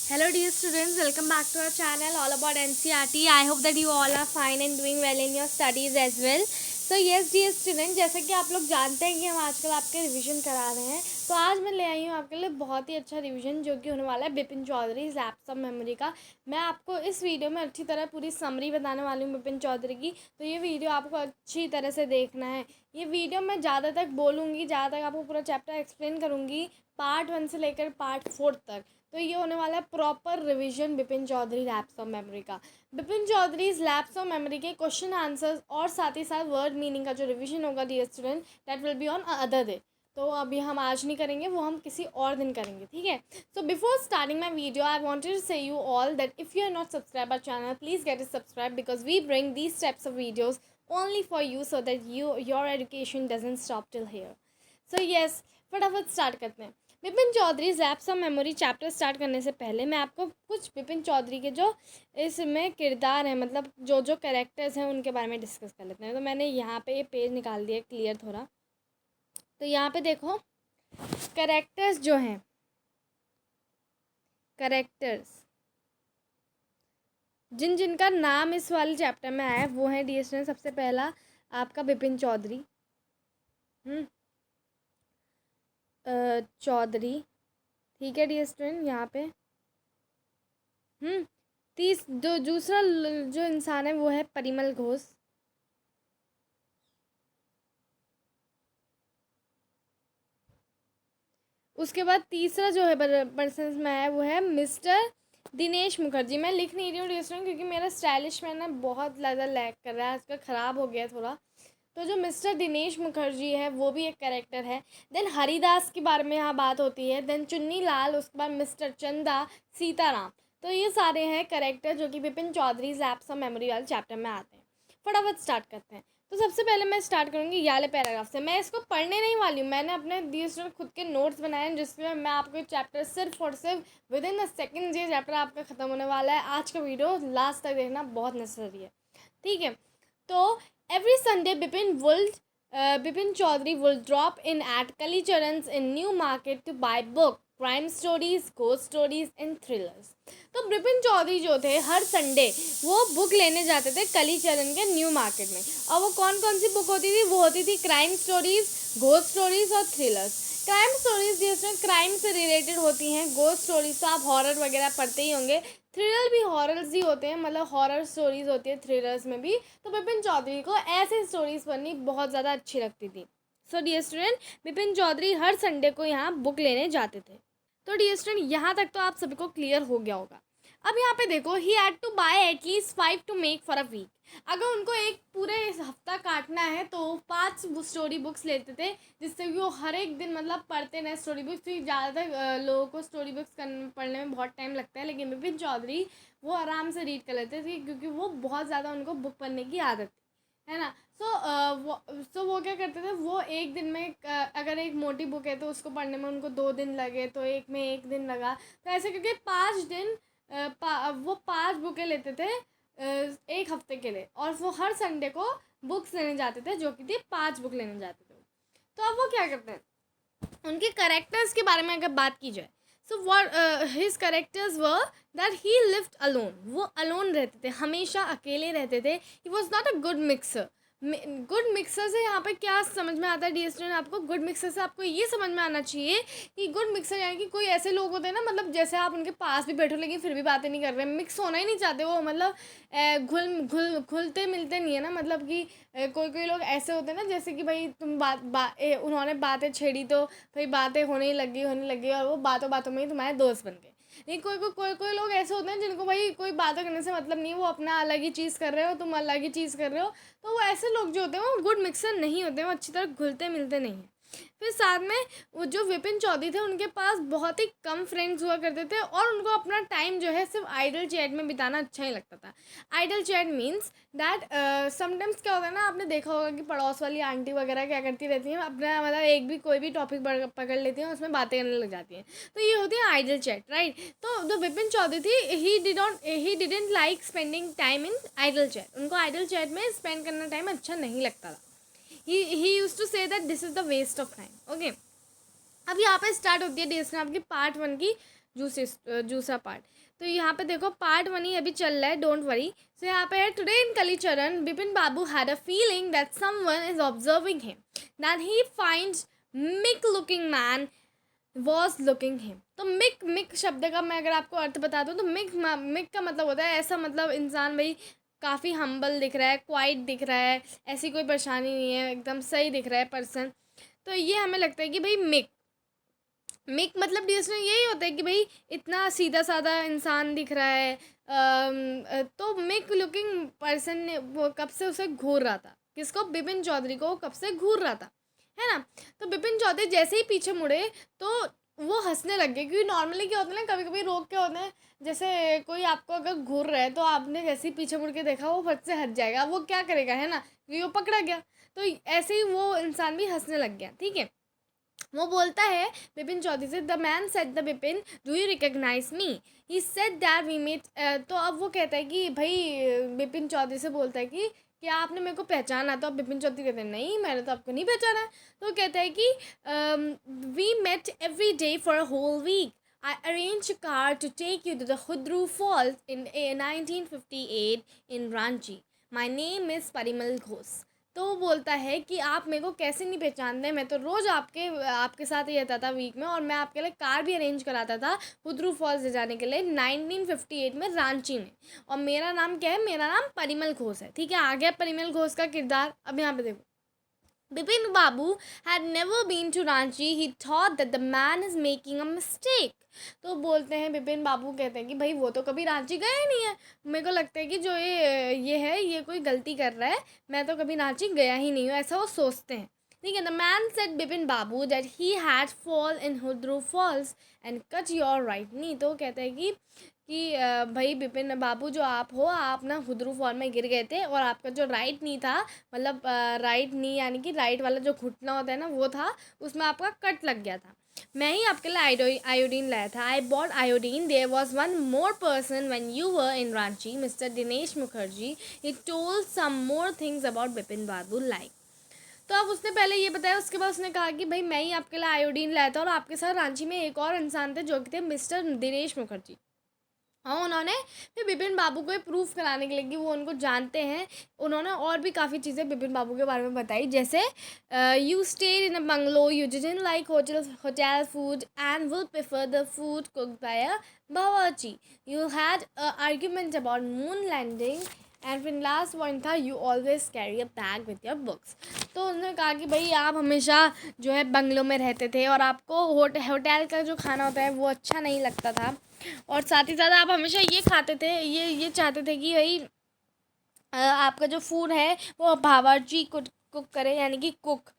Hello dear students, welcome back to our channel all about NCERT. I hope that you all are fine and doing well in your studies as well. So yes dear students, जैसे कि आप लोग जानते हैं कि हम आजकल आपके रिवीजन करा रहे हैं, तो आज मैं ले आई हूँ आपके लिए बहुत ही अच्छा रिवीजन जो कि होने वाला है Bipin Chaudhary lapse of memory का। मैं आपको इस वीडियो में अच्छी तरह पूरी समरी बताने वाली हूँ बिपिन चौधरी की, तो ये वीडियो आपको अच्छी तरह से देखना है। ये वीडियो मैं ज़्यादा तक बोलूँगी, ज़्यादा तक आपको पूरा चैप्टर एक्सप्लेन करूँगी पार्ट 1 से लेकर पार्ट 4 तक। तो ये होने वाला है proper revision Bipin Chaudhary lapse of memory का। Bipin Chaudhary lapse of memory के क्वेश्चन आंसर्स और साथ ही साथ वर्ड मीनिंग का जो रिवीजन होगा dear student, that will be another day. तो अभी हम आज नहीं करेंगे, वो हम किसी और दिन करेंगे, ठीक है। So before starting my video I wanted to say you all that if you are not subscribe our channel please get it subscribe because we bring these types of videos only for you so that your education doesn't stop till here. So yes, फटाफट start करते हैं। Bipin Chaudhary lapse of memory chapter start करने से पहले मैं आपको कुछ बिपिन चौधरी के जो इसमें किरदार हैं, मतलब जो जो कैरेक्टर्स हैं उनके बारे में डिस्कस कर लेते हैं। तो मैंने यहाँ पे ये पेज निकाल दिया क्लियर थोड़ा। तो यहाँ पे देखो कैरेक्टर्स जो हैं, कैरेक्टर्स जिन जिनका नाम इस वाले चैप्टर में आया है वो है डियर स्टूडेंट, सबसे पहला आपका बिपिन चौधरी, चौधरी, ठीक है डियर स्टूडेंट। यहाँ पे दूसरा जो इंसान है वो है परिमल घोष। उसके बाद तीसरा जो है पर्सन में है वो है मिस्टर दिनेश मुखर्जी। मैं लिख नहीं रही हूँ डियर स्टूडेंट क्योंकि मेरा स्टाइलिश में ना बहुत ज़्यादा लैग कर रहा है, आजकल ख़राब हो गया थोड़ा। तो जो मिस्टर दिनेश मुखर्जी है वो भी एक कैरेक्टर है। देन हरिदास के बारे में यहाँ बात होती है। देन चुन्नी लाल, उसके बाद मिस्टर चंदा, सीताराम। तो ये सारे हैं कैरेक्टर जो कि Bipin Chaudhary lapse of memory वाले चैप्टर में आते हैं। फटाफट स्टार्ट करते हैं। तो सबसे पहले मैं स्टार्ट करूँगी ये वाले पैराग्राफ से। मैं इसको पढ़ने नहीं वाली हूँ, मैंने अपने दिए खुद के नोट्स बनाए हैं जिसमें मैं आपको चैप्टर सिर्फ और सिर्फ विद इन द सेकेंड ये चैप्टर आपका ख़त्म होने वाला है। आज का वीडियो लास्ट तक देखना बहुत नेसेसरी है, ठीक है। तो every Sunday, Bipin Chaudhary will drop in at Kalicharan's in New Market to buy book, crime stories, ghost stories and thrillers. तो बिपिन चौधरी जो थे हर संडे वो बुक लेने जाते थे कलीचरण के न्यू मार्केट में। और वो कौन कौन सी बुक होती थी? वो होती थी क्राइम स्टोरीज, घोस्ट स्टोरीज और थ्रिलर्स। क्राइम स्टोरीज जिसमें क्राइम से रिलेटेड होती हैं, घोस्ट स्टोरीज तो आप हॉरर वगैरह पढ़ते ही होंगे, थ्रिलर भी हॉरर्स ही होते हैं, मतलब हॉरर स्टोरीज होती है थ्रिलर्स में भी। तो बिपिन चौधरी को ऐसे स्टोरीज पढ़नी बहुत ज़्यादा अच्छी लगती थी। So dear student, Bipin Chaudhary हर संडे को यहाँ बुक लेने जाते थे। तो डियर स्टूडेंट यहाँ तक तो आप सभी को क्लियर हो गया होगा। अब यहाँ पे देखो, he had to buy at least 5 to make for a week. अगर उनको एक पूरे हफ्ता काटना है तो 5 स्टोरी बुक्स लेते थे, जिससे कि वो हर एक दिन मतलब पढ़ते रहे स्टोरी बुक्स। क्योंकि ज़्यादातर लोगों को स्टोरी बुक्स पढ़ने में बहुत टाइम लगता है, लेकिन बिपिन चौधरी वो आराम से रीड कर लेते थे क्योंकि वो बहुत ज़्यादा उनको बुक पढ़ने की आदत थी, है ना। वो क्या करते थे, वो एक दिन में अगर एक मोटी बुक है तो उसको पढ़ने में उनको 2 दिन लगे तो एक में 1 दिन लगा। तो ऐसे करके 5 दिन वो 5 बुकें लेते थे एक हफ्ते के लिए, और वो हर संडे को बुक्स लेने जाते थे जो कि थी 5 बुक लेने जाते थे। तो अब वो क्या करते हैं, उनके करेक्टर्स के बारे में अगर बात की जाए, so what his characters were that he lived alone. वो अलोन रहते थे, हमेशा अकेले रहते थे। He was not a good mixer. Good mixer से यहाँ पे क्या समझ में आता है डियर स्टूडेंट? आपको गुड मिक्सर से आपको ये समझ में आना चाहिए कि गुड मिक्सर यानी कि कोई ऐसे लोग होते हैं ना, मतलब जैसे आप उनके पास भी बैठो लेकिन फिर भी बातें नहीं कर रहे, मिक्स होना ही नहीं चाहते वो, मतलब घुलते मिलते नहीं है ना। मतलब कि कोई कोई लोग ऐसे होते हैं ना, जैसे कि भाई तुम उन्होंने बातें छेड़ी तो भाई बातें होने लगी और वो बातों बातों में ही तुम्हारे दोस्त बन गए। नहीं, कोई लोग ऐसे होते हैं जिनको भाई कोई बातें करने से मतलब नहीं, वो अपना अलग ही चीज़ कर रहे हो, तुम अलग ही चीज़ कर रहे हो। तो वो ऐसे लोग जो होते हैं वो गुड मिक्सर नहीं होते, वो अच्छी तरह घुलते मिलते नहीं हैं। फिर साथ में वो जो विपिन चौधरी थे उनके पास बहुत ही कम फ्रेंड्स हुआ करते थे, और उनको अपना टाइम जो है सिर्फ आइडल चैट में बिताना अच्छा ही लगता था। Idle chat means that sometimes क्या होता है ना, आपने देखा होगा कि पड़ोस वाली आंटी वगैरह क्या करती रहती हैं, अपना मतलब एक भी कोई भी टॉपिक पकड़ लेती हैं, उसमें बातें करने लग जाती हैं। तो ये होती है आइडल चैट, राइट। तो जो विपिन चौधरी थी, he didn't like spending time in idle chat. उनको आइडल चैट में स्पेंड करना टाइम अच्छा नहीं लगता था। He use to say that this is the waste of time. Okay, अब यहाँ पे स्टार्ट होती है डिस्कशन आपकी पार्ट 1 की, दूसरा पार्ट। तो यहाँ पे देखो पार्ट 1 ही अभी चल रहा है, डोंट वरी। सो यहाँ पे है, today in Kalicharan Bipin Babu had a feeling that someone is observing him, that he finds meek looking man was looking him. तो मिक, मिक शब्द का मैं अगर आपको अर्थ बता दूँ तो मिक, मिक का मतलब होता है ऐसा, मतलब इंसान भाई काफ़ी हम्बल दिख रहा है, क्वाइट दिख रहा है, ऐसी कोई परेशानी नहीं है, एकदम सही दिख रहा है पर्सन। तो ये हमें लगता है कि भाई मिक, मिक मतलब डिस्ट्रेस यही होता है कि भाई इतना सीधा साधा इंसान दिख रहा है। तो मिक लुकिंग पर्सन ने वो कब से उसे घूर रहा था, किसको, बिपिन चौधरी को कब से घूर रहा था, है ना। तो बिपिन चौधरी जैसे ही पीछे मुड़े तो वो हंसने लग गए, क्योंकि नॉर्मली क्या होता है ना, कभी कभी रोक के होते हैं, जैसे कोई आपको अगर घूर रहा है तो आपने जैसे ही पीछे मुड़ के देखा वो फट से हट जाएगा, वो क्या करेगा, है ना, क्योंकि वो पकड़ा गया। तो ऐसे ही वो इंसान भी हंसने लग गया, ठीक है। वो बोलता है बिपिन चौधरी से, the man said the Bipin, do you recognise me, he said that we met. तो अब वो कहता है कि भाई, बिपिन चौधरी से बोलता है कि क्या आपने मेरे को पहचाना। तो अब बिपिन चौधरी कहते हैं नहीं, मैंने तो आपको नहीं पहचाना। तो वो कहता है कि we met every day for a whole week, I arranged a car to take you to the Hudru Falls in 1958 in Ranchi. My name is Parimal Ghosh. तो वो बोलता है कि आप मेरे को कैसे नहीं पहचानते, मैं तो रोज़ आपके आपके साथ ही रहता था वीक में, और मैं आपके लिए कार भी अरेंज कराता था हुद्रू फॉल्स ले जाने के लिए 1958 में रांची में। और मेरा नाम क्या है, मेरा नाम परिमल घोष है, ठीक है। आ गया परिमल घोष का किरदार। अब यहाँ पे देखो, Bipin Babu had never been to Ranchi. He thought that the man is making a mistake. तो बोलते हैं, बिपिन बाबू कहते हैं कि भाई वो तो कभी रांची गए ही नहीं है, मेरे को लगता है कि जो ये है ये कोई गलती कर रहा है, मैं तो कभी रांची गया ही नहीं हूँ, ऐसा वो सोचते हैं, ठीक है। The man said Bipin Babu that he had fall in Hudru falls and cut your right knee. तो कहते हैं कि भाई बिपिन बाबू जो आप हो, आप ना हुद्रू फॉल में गिर गए थे, और आपका जो राइट नी था, मतलब राइट नी यानी कि राइट वाला जो घुटना होता है ना, वो था, उसमें आपका कट लग गया था। मैं ही आपके लिए आयोडीन लाया था। I bought iodine. There was one more person when you were in Ranchi, mister Dinesh Mukherjee. He told some more things about Bipin Babu like. तो अब उसने पहले ये बताया, उसके बाद उसने कहा कि भाई मैं ही आपके लिए आयोडीन लाया था, और आपके साथ रांची में एक और इंसान थे जो कि थे मिस्टर दिनेश मुखर्जी। हाँ, उन्होंने फिर बिपिन बाबू को प्रूफ कराने के लिए कि वो उनको जानते हैं, उन्होंने और भी काफ़ी चीज़ें बिपिन बाबू के बारे में बताई, जैसे you stayed in a bungalow, you didn't like hotel food and will prefer the food cooked by a बावर्ची, you had argument about moon landing, and फिर लास्ट पॉइंट था, you always carry a bag with your books. तो उन्होंने कहा कि भाई आप हमेशा जो है बंगलों में रहते थे, और आपको होटल का जो खाना होता है वो अच्छा नहीं लगता था, और साथ ही साथ आप हमेशा ये खाते थे, ये चाहते थे कि भाई आपका जो फूड है वो बावर्ची कुक करे, यानी कि कुक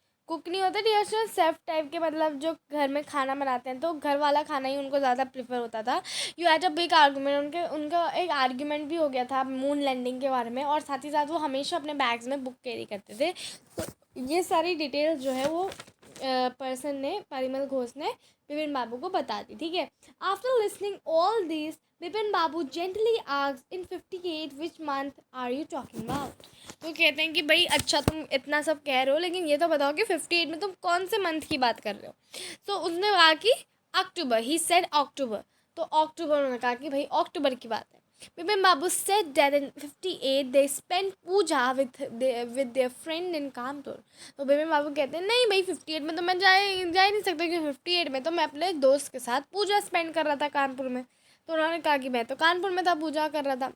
नहीं होता डियर, सेफ टाइप के, मतलब जो घर में खाना बनाते हैं तो घर वाला खाना ही उनको ज़्यादा प्रेफर होता था। You had a big argument, उनका एक आर्ग्यूमेंट भी हो गया था मून लैंडिंग के बारे में, और साथ ही साथ वो हमेशा अपने बैग्स में बुक कैरी करते थे। तो ये सारी डिटेल्स जो है वो पर्सन ने, परिमल घोष ने बिपिन बाबू को बता दी, ठीक है। After listening all this, Bipin Babu gently asked, in 58 which month are you talking about. तो कहते हैं कि भाई अच्छा तुम इतना सब कह रहे हो, लेकिन ये तो बताओ कि 58 में तुम कौन से मंथ की बात कर रहे हो। तो उसने कहा कि अक्टूबर, ही सेड अक्टूबर। तो अक्टूबर उन्होंने कहा कि भाई अक्टूबर की बात है। Bipin Babu said that in 58 they spent Puja with their friend in Kanpur. तो बिपिन बाबू कहते हैं नहीं भाई 58 में तो मैं जा ही नहीं सकता, क्योंकि 58 में तो मैं अपने दोस्त के साथ पूजा स्पेंड कर रहा था कानपुर में। तो उन्होंने कहा कि मैं तो कानपुर में था, पूजा कर रहा था।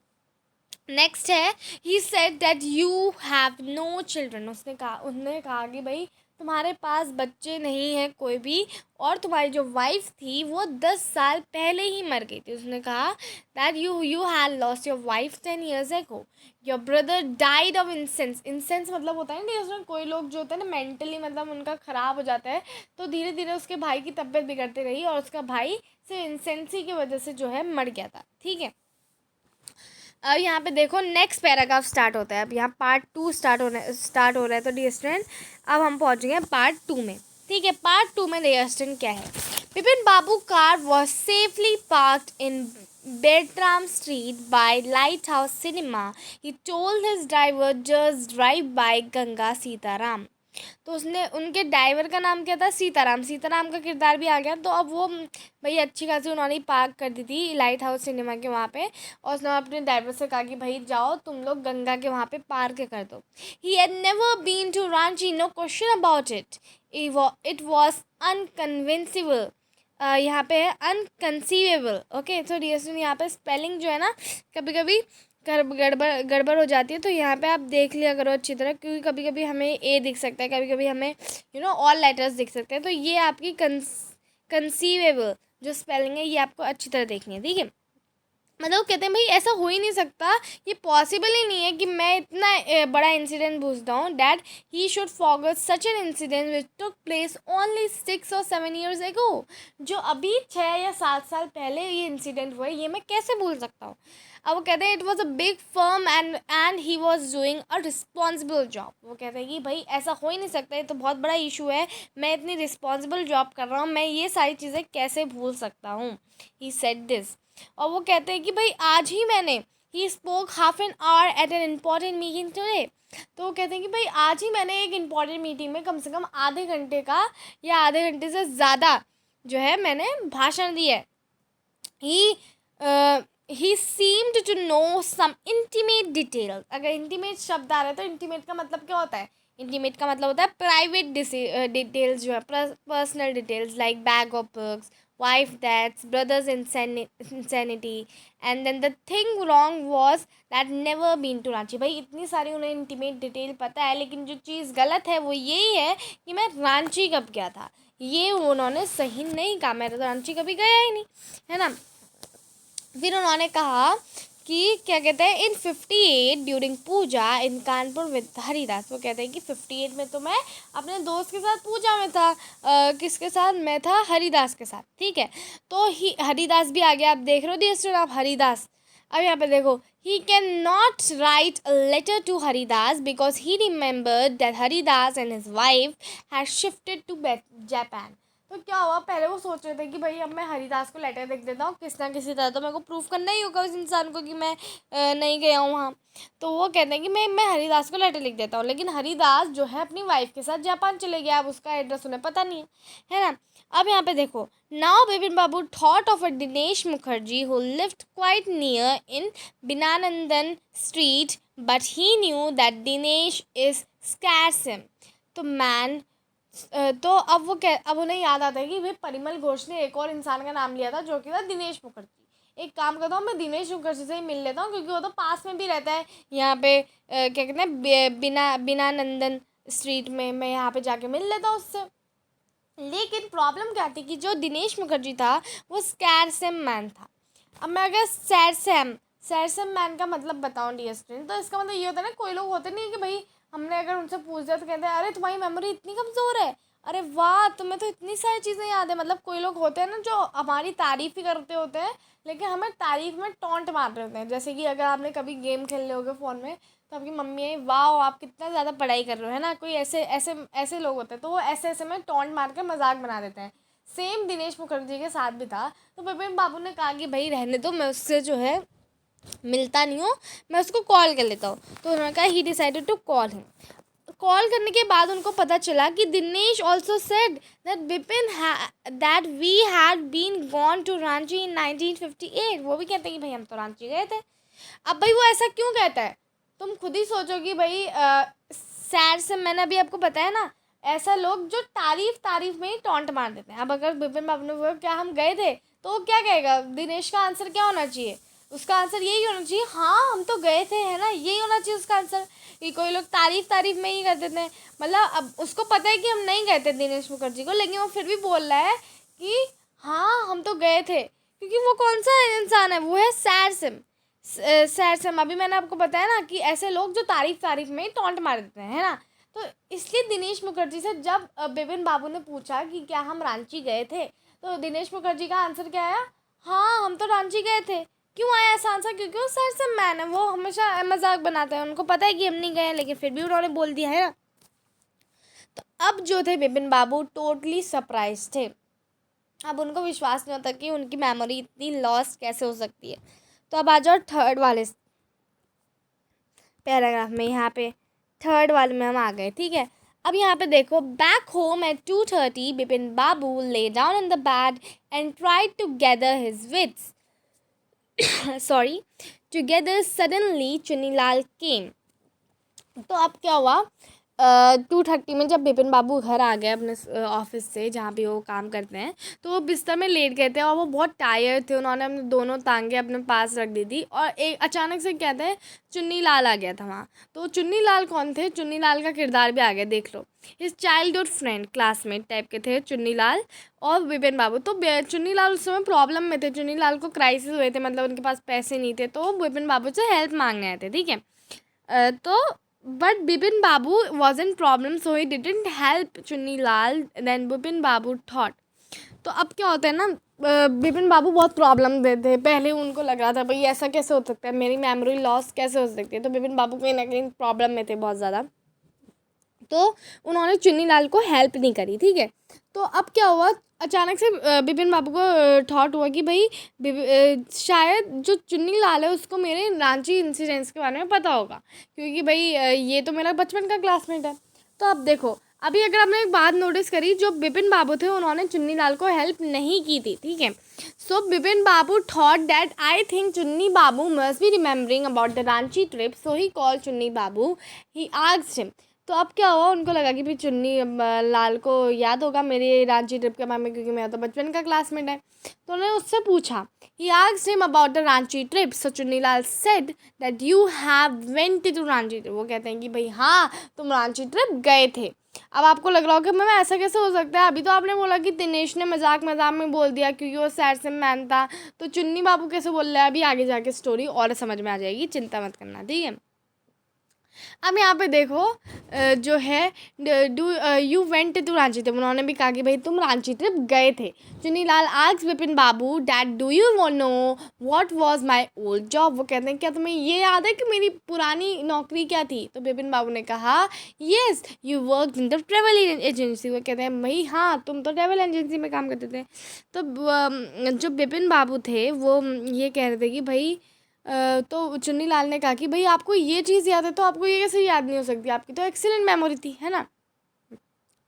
नेक्स्ट है, he said that you have no children. उसने कहा कि भाई तुम्हारे पास बच्चे नहीं हैं कोई भी, और तुम्हारी जो वाइफ थी वो 10 साल पहले ही मर गई थी। उसने कहा that you had lost your wife 10 years ago, your brother died of incense मतलब होता है ना, उसमें कोई लोग जो होते हैं ना मेंटली, मतलब उनका ख़राब हो जाता है, तो धीरे धीरे उसके भाई की तबीयत बिगड़ती रही, और उसका भाई से इंसेंसी की वजह से जो है मर गया था, ठीक है। अब यहाँ पे देखो नेक्स्ट पैराग्राफ स्टार्ट होता है। अब यहाँ पार्ट 2 स्टार्ट हो रहा है। तो डियर स्टूडेंट अब हम पहुँच गए पार्ट 2 में, ठीक है। पार्ट 2 में डियर स्टूडेंट क्या है, Bipin Babu car was safely parked in Bertram Street by Lighthouse Cinema. He told his driver, just drive by Ganga Sitaram. तो उसने उनके ड्राइवर का नाम क्या था, सीताराम। सीताराम का किरदार भी आ गया। तो अब वो भाई अच्छी खासी उन्होंने पार्क कर दी थी लाइट हाउस सिनेमा के वहाँ पे, और उसने अपने ड्राइवर से कहा कि भाई जाओ तुम लोग गंगा के वहाँ पे पार्क कर दो। He had never been to Ranchi, no question about it. It was unconvincible, यहाँ पे है अनकंसीवेबल। ओके, तो डियर यहाँ पे स्पेलिंग जो है ना कभी कभी गड़बड़ हो जाती है, तो यहाँ पे आप देख लिया करो अच्छी तरह, क्योंकि कभी कभी हमें ए दिख सकता है, कभी कभी हमें ऑल लेटर्स दिख सकते हैं। तो ये आपकी कंसीवेबल जो स्पेलिंग है ये आपको अच्छी तरह देखनी है, ठीक है। मतलब कहते हैं भाई ऐसा हो ही नहीं सकता, ये पॉसिबल ही नहीं है कि मैं इतना बड़ा इंसिडेंट भूलता हूँ, that he should forget such an incident which took place only 6 or 7 years ago। जो अभी 6 या 7 साल पहले ये इंसिडेंट हुआ है, ये मैं कैसे भूल सकता हूँ। अब वो कहते हैं it was a big firm and he was doing a responsible job. वो कहते हैं कि भाई ऐसा हो ही नहीं सकता, ये तो बहुत बड़ा इशू है, मैं इतनी रिस्पॉन्सिबल जॉब कर रहा हूँ, मैं ये सारी चीज़ें कैसे भूल सकता हूँ। He said this. और वो कहते हैं कि भाई आज ही मैंने he spoke half an hour at an important meeting today. तो वो कहते हैं कि भाई आज ही मैंने एक इम्पॉर्टेंट मीटिंग में कम से कम आधे घंटे का या आधे घंटे से ज़्यादा जो है मैंने भाषण दिया है। He seemed to know some intimate details. अगर इंटीमेट शब्द आ रहा है तो इंटीमेट का मतलब क्या होता है, इंटीमेट का मतलब होता है प्राइवेट डिटेल्स जो है, personal details like bag of books, wife deaths, brother's insanity, and then the thing wrong was that never been to Ranchi. भाई इतनी सारी उन्हें इंटीमेट डिटेल पता है, लेकिन जो चीज़ गलत है वो यही है कि मैं रांची कब गया था, ये उन्होंने सही नहीं कहा, मैं तो रांची कभी गया ही नहीं, है ना। फिर उन्होंने कहा कि क्या कहते हैं in 58 during Puja in Kanpur with Haridas. वो कहते हैं कि 58 में तो मैं अपने दोस्त के साथ पूजा में था, किसके साथ, मैं था हरिदास के साथ, ठीक है। तो हरिदास भी आ गया, आप देख रहे हो डियर स्टूडेंट, आप हरिदास। अब यहाँ पे देखो, he can not write a letter to Haridas because he remembered that Haridas and his wife had shifted to Japan. तो क्या हुआ, पहले वो सोच रहे थे कि भाई अब मैं हरिदास को लेटर लिख देता हूँ किस ना किसी तरह, तो मेरे को प्रूफ करना ही होगा उस इंसान को कि मैं नहीं गया हूँ वहाँ। तो वो कहते हैं कि मैं हरिदास को लेटर लिख देता हूँ, लेकिन हरिदास जो है अपनी वाइफ के साथ जापान चले गया, अब उसका एड्रेस उन्हें पता नहीं है ना। अब यहाँ पे देखो, now Bipin Babu thought of a Dinesh Mukherjee who lived quite near in Binanandan street, but he knew that Dinesh is scares him. तो मैन तो अब उन्हें याद आता है कि भाई परिमल घोष ने एक और इंसान का नाम लिया था जो कि था दिनेश मुखर्जी। एक काम करता हूँ, मैं दिनेश मुखर्जी से ही मिल लेता हूँ क्योंकि वो तो पास में भी रहता है यहाँ पे, क्या कहते हैं बिना नंदन स्ट्रीट में, मैं यहाँ पे जाके मिल लेता हूँ उससे। लेकिन प्रॉब्लम क्या थी कि जो दिनेश मुखर्जी था वो स्कैरसेम मैन था। अब मैं अगर सैरसेम मैन का मतलब बताऊँ डियर स्टूडेंट, तो इसका मतलब ये होता है ना, कोई लोग होते नहीं कि भाई हमने अगर उनसे पूछ दिया तो कहते हैं अरे तुम्हारी मेमोरी इतनी कमज़ोर है, अरे वाह तुम्हें तो इतनी सारी चीज़ें याद है। मतलब कोई लोग होते हैं ना जो हमारी तारीफ़ ही करते होते हैं लेकिन हमें तारीफ़ में टॉन्ट मार रहे होते हैं। जैसे कि अगर आपने कभी गेम खेल रहे होगे फ़ोन में, तो आपकी मम्मी है वाह आप कितना ज़्यादा पढ़ाई कर रहे हो, है ना। कोई ऐसे ऐसे ऐसे लोग होते हैं तो वो ऐसे ऐसे में टॉन्ट मार कर मजाक बना देते हैं। सेम दिनेश मुखर्जी के साथ भी था। तो विपिन बाबू ने कहा कि भाई रहने दो, मैं उससे जो है मिलता नहीं हूँ, मैं उसको कॉल कर लेता हूँ। तो उन्होंने कहा he decided to call him. Call करने के बाद उनको पता चला कि Dinesh also said that Vipin that we had been gone to Ranchi in 1958। वो भी कहते हैं कि भाई हम तो रांची गए थे। अब भाई वो ऐसा क्यों कहता है, तुम खुद ही सोचो कि भाई सैड से मैंने अभी आपको बताया ना, ऐसा लोग जो तारीफ में ही टॉन्ट मार देते हैं। अब अगर विपिन बाबू ने बोला क्या हम गए थे, तो वो क्या कहेगा, दिनेश का आंसर क्या होना चाहिए, उसका आंसर यही होना चाहिए हाँ हम तो गए थे, है ना, यही होना चाहिए उसका आंसर। कि कोई लोग तारीफ में ही कर देते हैं। मतलब अब उसको पता है कि हम नहीं गए थे दिनेश मुखर्जी को, लेकिन वो फिर भी बोल रहा है कि हाँ हम तो गए थे, क्योंकि वो कौन सा इंसान है, वो है सैरसिम। अभी मैंने आपको बताया ना कि ऐसे लोग जो तारीफ में ही टॉन्ट मार देते हैं, है ना। तो इसलिए दिनेश मुखर्जी से जब बिपिन बाबू ने पूछा कि क्या हम रांची गए थे, तो दिनेश मुखर्जी का आंसर क्या आया, हाँ हम तो रांची गए थे। क्यों आया ऐसा आंसर, क्योंकि वो सैरसिम मैन है, वो हमेशा मजाक बनाते हैं, उनको पता है कि हम नहीं गए लेकिन फिर भी उन्होंने बोल दिया, है ना। तो अब जो थे बिपिन बाबू टोटली सरप्राइज थे। अब उनको विश्वास नहीं होता कि उनकी मेमोरी इतनी लॉस कैसे हो सकती है। तो अब आ जाओ थर्ड वाले पैराग्राफ में, यहाँ पे थर्ड वाले में हम आ गए, ठीक है। अब यहाँ पे देखो, back home at 2:30 Bipin Babu lay down in the bed and tried to gather his wits sorry together suddenly Chunnilal came. तो अब क्या हुआ, 2:30 में जब बिपिन बाबू घर आ गए अपने ऑफिस से जहाँ पे वो काम करते हैं, तो वो बिस्तर में लेट गए थे और वो बहुत टायर्ड थे। उन्होंने अपने दोनों टांगें अपने पास रख दी थी और एक अचानक से कहते हैं चुन्नी लाल आ गया था वहाँ। तो चुन्नी लाल कौन थे? चुन्नी लाल का किरदार भी आ गया, देख लो। His childhood friend, classmate type के थे चुन्नी लाल और बिपिन बाबू। तो चुन्नी लाल उस समय प्रॉब्लम में थे, चुन्नी लाल को क्राइसिस हुए थे, मतलब उनके पास पैसे नहीं थे, तो बिपिन बाबू से हेल्प मांगने आए थे, ठीक है। तो but Bipin Babu was in problem, so he didn't help Chunni Lal. Then Bipin Babu thought. तो अब क्या होता है ना, बिपिन बाबू बहुत प्रॉब्लम देते थे। पहले उनको लग रहा था भाई ऐसा कैसे हो सकता है, मेरी मेमोरी लॉस कैसे हो सकती है। तो बिपिन बाबू कहीं ना कहीं प्रॉब्लम में थे बहुत ज़्यादा, तो उन्होंने चुन्नी लाल को हेल्प नहीं करी, ठीक है। तो अब क्या हुआ, अचानक से बिपिन बाबू को थॉट हुआ कि भाई शायद जो चुन्नी लाल है उसको मेरे रांची इंसिडेंट्स के बारे में पता होगा, क्योंकि भाई ये तो मेरा बचपन का क्लासमेट है। तो अब देखो, अभी अगर आपने एक बात नोटिस करी, जो बिपिन बाबू थे उन्होंने चुन्नी लाल को हेल्प नहीं की थी, ठीक है। So Bipin Babu thought that I think Chunni Babu must be remembering about the Ranchi trip, so he call Chunni Babu, he asked him. तो अब क्या हुआ, उनको लगा कि भाई चुन्नी लाल को याद होगा मेरी रांची ट्रिप के बारे में, क्योंकि मेरा तो बचपन का क्लासमेट है। तो उन्होंने उससे पूछा, he asked him about the Ranchi trip, so Chunni Lal said that you have went to Ranchi trip. वो कहते हैं कि भाई हाँ, तुम रांची ट्रिप गए थे। अब आपको लग रहा हो कि मैं ऐसा कैसे हो सकता है, अभी तो आपने बोला कि दिनेश ने मजाक मजाक में बोल दिया क्योंकि वो सैड से मैन था, तो चुन्नी बाबू कैसे बोल रहा है? अभी आगे जाके स्टोरी और समझ में आ जाएगी, चिंता मत करना, ठीक है। अब यहाँ पे देखो, जो है do you went to Ranchi trip, उन्होंने भी कहा कि भाई तुम रांची ट्रिप गए थे। Chunni Lal asked Bipin Babu that do you know what was my old job. वो कहते हैं क्या तुम्हें ये याद है कि मेरी पुरानी नौकरी क्या थी? तो बिपिन बाबू ने कहा yes you work in the travel agency. वो कहते हैं भाई हाँ, तुम तो ट्रेवल एजेंसी में काम करते थे। तो जो बिपिन बाबू थे वो ये कह रहे थे कि भाई तो चुन्नी लाल ने कहा कि भाई आपको ये चीज़ याद है तो आपको ये कैसे याद नहीं हो सकती, आपकी तो एक्सीलेंट मेमोरी थी, है ना।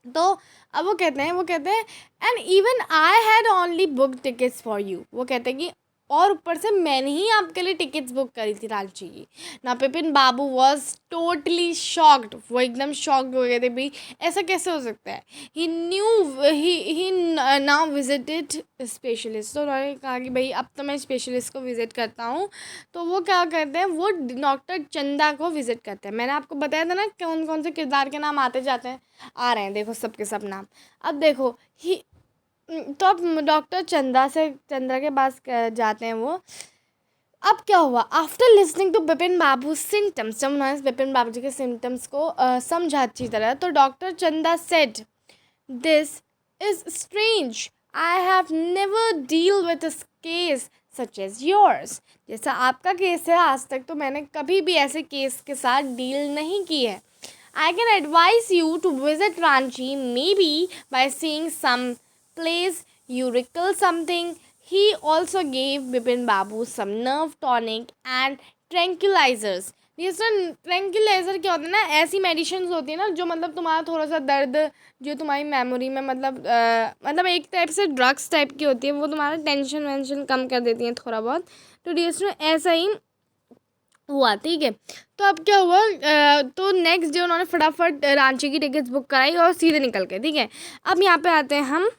तो अब वो कहते हैं and even I had only book tickets for you. वो कहते हैं कि और ऊपर से मैंने ही आपके लिए टिकट्स बुक करी थी रांची की ना। बिपिन बाबू वॉज टोटली शॉक्ड, वो एकदम शॉक्ड हो गए थे, भाई ऐसा कैसे हो सकता है। ही न्यू ही नाउ विजिटेड स्पेशलिस्ट। तो उन्होंने कहा कि भाई अब तो मैं स्पेशलिस्ट को विज़िट करता हूँ। तो वो क्या करते हैं, वो डॉक्टर चंदा को विज़िट करते हैं। मैंने आपको बताया था ना कौन कौन से किरदार के नाम आते जाते हैं, आ रहे हैं, देखो सबके सब नाम। अब देखो ही, तो अब डॉक्टर चंद्रा के पास जाते हैं वो। अब क्या हुआ, after listening to Bipin Babu symptoms, जब उन्होंने बिपिन बाबू जी के सिम्टम्स को समझा अच्छी तरह, तो doctor Chanda said this is strange, I have never deal with this case such as yours. जैसा आपका केस है, आज तक तो मैंने कभी भी ऐसे केस के साथ डील नहीं की है। I can advise you to visit Ranchi, maybe by seeing some place you recall something. He also gave Bipin Babu some nerve tonic and tranquilizers. ये सर ट्रैंक्विलाइज़र क्या होता है ना, ऐसी मेडिसिन होती है ना जो मतलब तुम्हारा थोड़ा सा दर्द जो तुम्हारी मेमोरी में मतलब एक टाइप से ड्रग्स टाइप की होती है, वो तुम्हारा टेंशन वेंशन कम कर देती हैं थोड़ा बहुत। तो डिस्ट्रो ऐसा ही हुआ, ठीक है। तो अब क्या हुआ, तो नेक्स्ट डे उन्होंने फटाफट रांची की टिकट्स बुक कराई और सीधे निकल गए, ठीक है। अब यहाँ पे आते हैं हम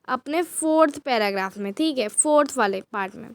अपने 4th पैराग्राफ में, ठीक है, 4th वाले पार्ट में।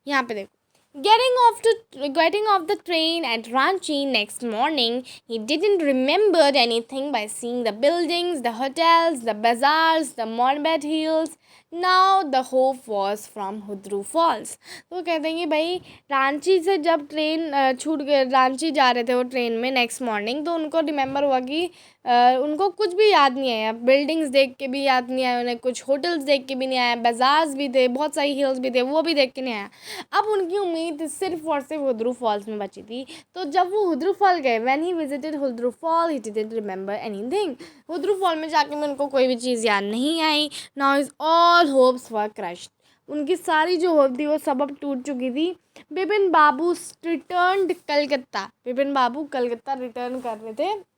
यहाँ पे देखो, getting off the train at Ranchi next morning, he didn't remember anything by seeing the buildings, the hotels, the bazaars, the Morbid Hills. Now the hope was from Hudru Falls. तो कहते हैं कि भाई रांची से जब ट्रेन छूट गए, रांची जा रहे थे वो ट्रेन में नेक्स्ट मॉर्निंग, तो उनको रिमेंबर हुआ कि उनको कुछ भी याद नहीं आया, बिल्डिंग्स देख के भी याद नहीं आया उन्हें, कुछ होटल्स देख के भी नहीं आया, बाजार्स भी थे, बहुत सारी हिल्स भी थे, वो भी देख के नहीं आया। अब उनकी उम्मीद सिर्फ और सिर्फ हुद्रू फॉल्स में बची थी। तो जब वो हुद्रू फॉल गए, when he visited Hudru fall he didn't remember anything. Hudru fall में जाके में उनको कोई भी चीज़ याद नहीं आई। Now is all hopes were crushed, उनकी सारी जो होप थी वो सब अब टूट चुकी थी। बिपिन बाबू रिटर्न्ड कलकत्ता, बिपिन बाबू कलकत्ता रिटर्न कर रहे थे,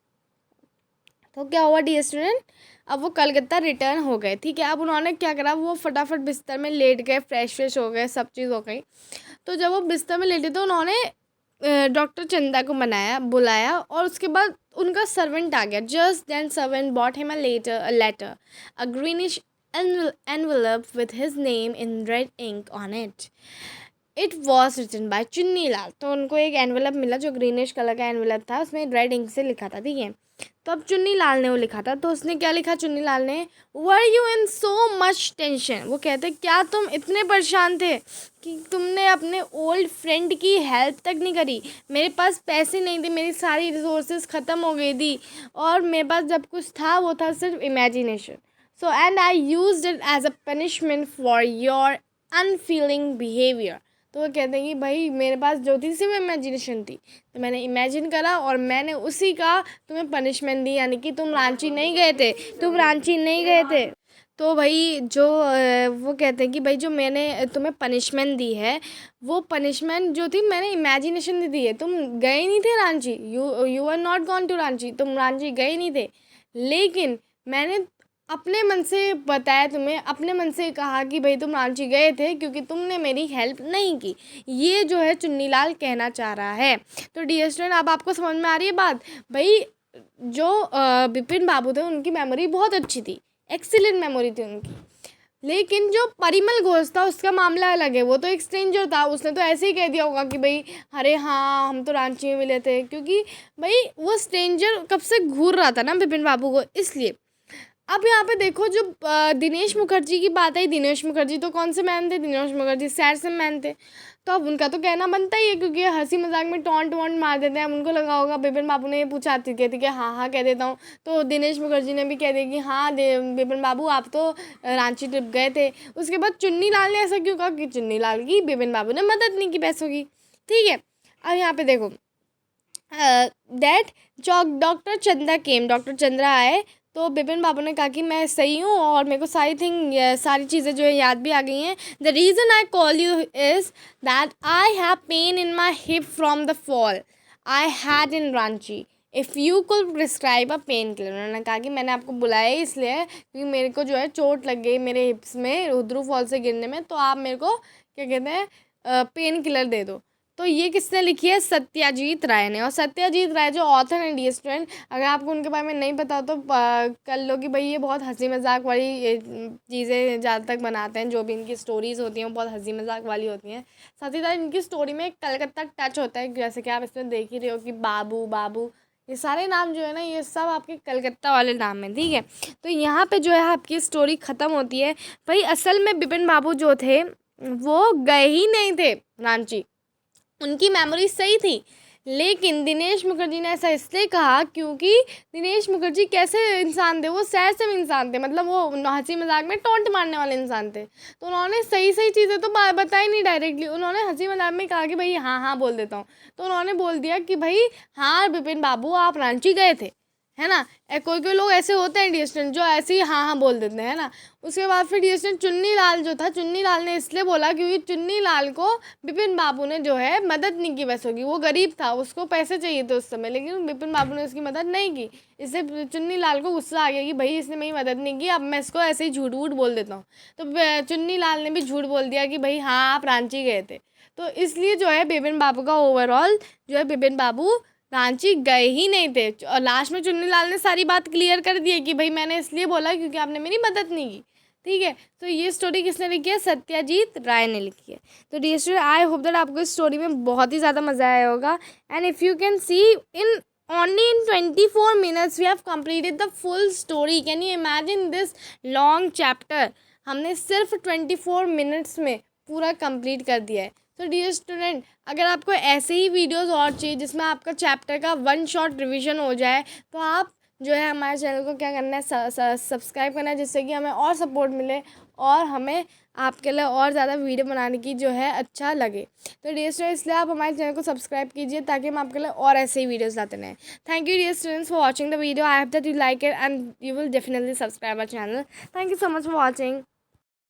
तो क्या हुआ डियर स्टूडेंट, अब वो कलकत्ता रिटर्न हो गए। ठीक है, अब उन्होंने क्या करा, वो फटाफट बिस्तर में लेट गए, फ्रेश हो गए, सब चीज़ हो गई। तो जब वो बिस्तर में लेटे तो उन्होंने डॉक्टर चंदा को बुलाया और उसके बाद उनका सर्वेंट आ गया। Just then servant bought him a letter, a greenish envelope with his name in red ink on it. It was written by Chunni Lal. तो उनको एक एनवेलप मिला जो ग्रीनिश कलर का एनवेलप था, उसमें रेड इंक से लिखा था। ठीक है, तो अब चुन्नी लाल ने वो लिखा था। तो उसने क्या लिखा चुन्नी लाल ने, were you in so much tension. वो कहते क्या तुम इतने परेशान थे कि तुमने अपने ओल्ड फ्रेंड की हेल्प तक नहीं करी। मेरे पास पैसे नहीं थे, मेरी सारी रिसोर्सेज ख़त्म हो गई थी और मेरे पास जब कुछ था वो था सिर्फ imagination. So and I used it as a punishment for your unfeeling behaviour. तो वो कहते हैं कि भाई मेरे पास जो थी सिर्फ इमेजिनेशन थी, तो मैंने इमेजिन करा और मैंने उसी का तुम्हें पनिशमेंट दी, यानी कि तुम रांची नहीं गए थे, तुम रांची नहीं गए थे। तो भाई जो वो कहते हैं कि भाई जो मैंने तुम्हें पनिशमेंट दी है, वो पनिशमेंट जो थी मैंने इमेजिनेशन दी दी है, तुम गए नहीं थे Ranchi, you are not gone to Ranchi, तुम रांची गए नहीं थे, लेकिन मैंने अपने मन से बताया तुम्हें, अपने मन से कहा कि भाई तुम रांची गए थे क्योंकि तुमने मेरी हेल्प नहीं की। ये जो है चुन्नीलाल कहना चाह रहा है। तो डियर स्टूडेंट, अब आपको समझ में आ रही है बात। भाई जो बिपिन बाबू थे उनकी मेमोरी बहुत अच्छी थी, एक्सीलेंट मेमोरी थी उनकी, लेकिन जो परिमल घोष था उसका मामला अलग है। वो तो एक स्ट्रेंजर था, उसने तो ऐसे ही कह दिया होगा कि भाई अरे हाँ हम तो रांची में मिले थे, क्योंकि भाई वो स्ट्रेंजर कब से घूर रहा था ना बिपिन बाबू को, इसलिए। अब यहाँ पे देखो जो दिनेश मुखर्जी की बात है, दिनेश मुखर्जी तो कौन से मैन थे, दिनेश मुखर्जी सैर से मैन थे। तो अब उनका तो कहना बनता ही है, क्योंकि हंसी मजाक में टॉन्ट वॉन्ट मार देते हैं। अब उनको लगा होगा बिपिन बाबू ने ये पूछा, कहती कि हाँ कह देता हूँ, तो दिनेश मुखर्जी ने भी कह दिया कि हाँ बिपिन बाबू आप तो रांची ट्रिप गए थे। उसके बाद चुन्नी लाल ने ऐसा क्यों कहा कि चुन्नी लाल की बिपिन बाबू ने मदद नहीं की पैसों की। ठीक है, अब यहाँ पे देखो दैट डॉक्टर चंदा केम, डॉक्टर चंद्रा आए। तो बिपिन बाबू ने कहा कि मैं सही हूँ और मेरे को सारी चीज़ें जो है याद भी आ गई हैं। The reason I call you is that I have pain in my hip from the fall I had in Ranchi, if you could prescribe a pain killer. उन्होंने कहा कि मैंने आपको बुलाया इसलिए क्योंकि मेरे को जो है चोट लग गई मेरे हिप्स में रुद्रू फॉल से गिरने में, तो आप मेरे को क्या कहते हैं पेन किलर दे दो। तो ये किसने लिखी है, सत्याजीत राय ने। और सत्याजीत राय जो ऑथर हैं डियर स्टूडेंट, अगर आपको उनके बारे में नहीं पता तो कर लो कि भाई ये बहुत हंसी मजाक वाली चीज़ें ज़्यादा तक बनाते हैं। जो भी इनकी स्टोरीज़ होती हैं वो बहुत हंसी मजाक वाली होती हैं। साथ ही साथ इनकी स्टोरी में एक कलकत्ता टच होता है, जैसे कि आप इसमें देख ही रहे हो कि बाबू बाबू ये सारे नाम जो है ना, ये सब आपके कलकत्ता वाले नाम हैं। ठीक है, तो यहाँ पे जो है आपकी स्टोरी ख़त्म होती है। भाई असल में बिपिन बाबू जो थे वो गए ही नहीं थे रांची, उनकी मेमोरी सही थी, लेकिन दिनेश मुखर्जी ने ऐसा इसलिए कहा क्योंकि दिनेश मुखर्जी कैसे इंसान थे, वो सैर से इंसान थे, मतलब वो हंसी मजाक में टोंट मारने वाले इंसान थे। तो उन्होंने सही चीज़ें तो बताई नहीं डायरेक्टली, उन्होंने हंसी मजाक में कहा कि भाई हाँ बोल देता हूँ। तो उन्होंने बोल दिया कि भाई हाँ बिपिन बाबू आप रांची गए थे, है ना। कोई लोग ऐसे होते हैं डियर स्टूडेंट जो ऐसे ही हाँ बोल देते हैं ना। उसके बाद फिर डियर स्टूडेंट चुन्नी लाल जो था, चुन्नी लाल ने इसलिए बोला क्योंकि चुन्नी लाल को बिपिन बाबू ने जो है मदद नहीं की पैसों की। वो गरीब था, उसको पैसे चाहिए थे उस समय, लेकिन बिपिन बाबू ने उसकी मदद नहीं की। इससे चुन्नी लाल को गुस्सा आ गया कि भाई इसने मेरी मदद नहीं की, अब मैं इसको ऐसे ही झूठ बोल देता हूँ। तो चुन्नी लाल ने भी झूठ बोल दिया कि भाई हाँ आप रांची गए थे। तो इसलिए जो है बिपिन बाबू का ओवरऑल जो है बिपिन बाबू रांची गए ही नहीं थे। और लास्ट में चुन्नी लाल ने सारी बात क्लियर कर दी है कि भाई मैंने इसलिए बोला क्योंकि आपने मेरी मदद नहीं की। ठीक है, तो ये स्टोरी किसने लिखी है, सत्याजीत राय ने लिखी है। तो dear student I hope that आपको इस स्टोरी में बहुत ही ज़्यादा मज़ा आया होगा। And if you can see in only in 24 minutes we have completed the full story. Can you imagine this long chapter? हमने सिर्फ 24 मिनट्स में पूरा कंप्लीट कर दिया है। तो डियर स्टूडेंट, अगर आपको ऐसे ही वीडियोस और चाहिए जिसमें आपका चैप्टर का वन शॉट रिवीजन हो जाए, तो आप जो है हमारे चैनल को क्या करना है, सब्सक्राइब करना है, जिससे कि हमें और सपोर्ट मिले और हमें आपके लिए और ज़्यादा वीडियो बनाने की जो है अच्छा लगे। तो डियर स्टूडेंट, इसलिए आप हमारे चैनल को सब्सक्राइब कीजिए ताकि हम आपके लिए और ऐसे ही वीडियोस लाते रहें। Thank you dear students for watching the video. I hope that you like it and you will definitely subscribe our channel. Thank you so much for watching.